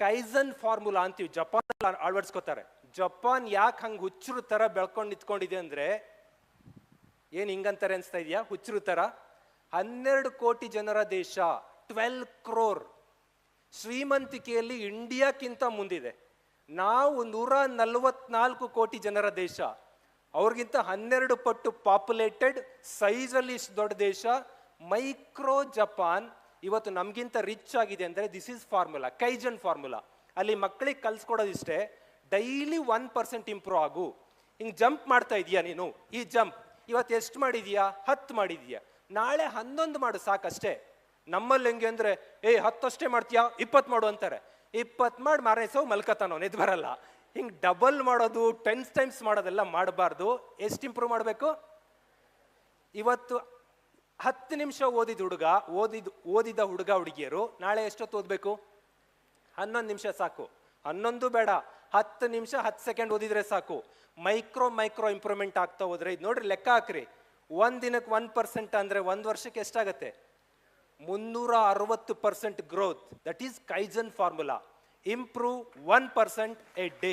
Kaizen formula ಅಂತೀವಿ, Japan ಅಳವಡಿಸ್ಕೋತಾರೆ. Japan ಯಾಕೆ ಹಂಗೆ ಹುಚ್ಚರು ತರ ಬೆಳ್ಕೊಂಡು ನಿಂತ್ಕೊಂಡಿದೆ ಅಂದ್ರೆ, ಏನ್ ಹಿಂಗಂತಾರೆ ಅನ್ಸ್ತಾ ಇದೆಯಾ? ಹುಚ್ಚರು ತರ. 12 ಕೋಟಿ ಜನರ ದೇಶ, 12 ಕ್ರೋರ್. ಶ್ರೀಮಂತಿಕೆಯಲ್ಲಿ ಇಂಡಿಯಾಕ್ಕಿಂತ ಮುಂದಿದೆ. ನಾವು 144 ಕೋಟಿ ಜನರ ದೇಶ, ಅವ್ರಿಗಿಂತ 12 ಪಟ್ಟು ಪಾಪ್ಯುಲೇಟೆಡ್, ಸೈಜಲ್ಲಿ ಇಷ್ಟು ದೊಡ್ಡ ದೇಶ. ಮೈಕ್ರೋ ಜಪಾನ್ ಇವತ್ತು ನಮ್ಗಿಂತ ರಿಚ್ ಆಗಿದೆ ಅಂದ್ರೆ ದಿಸ್ ಇಸ್ ಫಾರ್ಮುಲಾ, ಕೈಜನ್ ಫಾರ್ಮುಲಾ. ಅಲ್ಲಿ ಮಕ್ಕಳಿಗೆ ಕಲ್ಸ್ಕೊಡೋದಿಷ್ಟೇ, ಡೈಲಿ 1% ಇಂಪ್ರೂವ್ ಆಗು. ಹಿಂಗ್ ಜಂಪ್ ಮಾಡ್ತಾ ಇದೀಯಾ ನೀನು, ಈ ಜಂಪ್ ಇವತ್ತು ಎಷ್ಟು ಮಾಡಿದೀಯಾ? 10 ಮಾಡಿದೀಯಾ, ನಾಳೆ 11 ಮಾಡು ಸಾಕಷ್ಟೇ. ನಮ್ಮಲ್ಲಿ ಹೆಂಗೆ ಅಂದ್ರೆ 10 ಅಷ್ಟೇ ಮಾಡ್ತೀಯಾ, 20 ಮಾಡು ಅಂತಾರೆ. 20 ಮಾಡಿ ಮಾರೈಸೋ ಮಲ್ಕತಾನೋ, ಎದ್ದು ಬರಲ್ಲ. ಹಿಂಗ್ ಡಬಲ್ ಮಾಡೋದು, 10 ಟೈಮ್ಸ್ ಮಾಡೋದೆಲ್ಲ ಮಾಡಬಾರ್ದು. ಎಷ್ಟು ಇಂಪ್ರೂವ್ ಮಾಡಬೇಕು? ಇವತ್ತು 10 ನಿಮಿಷ ಓದಿದ ಹುಡುಗ ಹುಡುಗಿಯರು ನಾಳೆ ಎಷ್ಟೊತ್ತು ಓದಬೇಕು? 11 ನಿಮಿಷ ಸಾಕು. 11 ಬೇಡ, 10 ನಿಮಿಷ 10 ಸೆಕೆಂಡ್ ಓದಿದ್ರೆ ಸಾಕು. ಮೈಕ್ರೋ ಇಂಪ್ರೂವ್ಮೆಂಟ್ ಆಗ್ತಾ ಹೋದ್ರೆ, ಇದು ನೋಡ್ರಿ, ಲೆಕ್ಕ ಹಾಕ್ರಿ. 1 ದಿನಕ್ಕೆ 1% ಅಂದ್ರೆ 1 ವರ್ಷಕ್ಕೆ ಎಷ್ಟಾಗತ್ತೆ? 360% growth. That is kaizen formula. Improve 1% a day.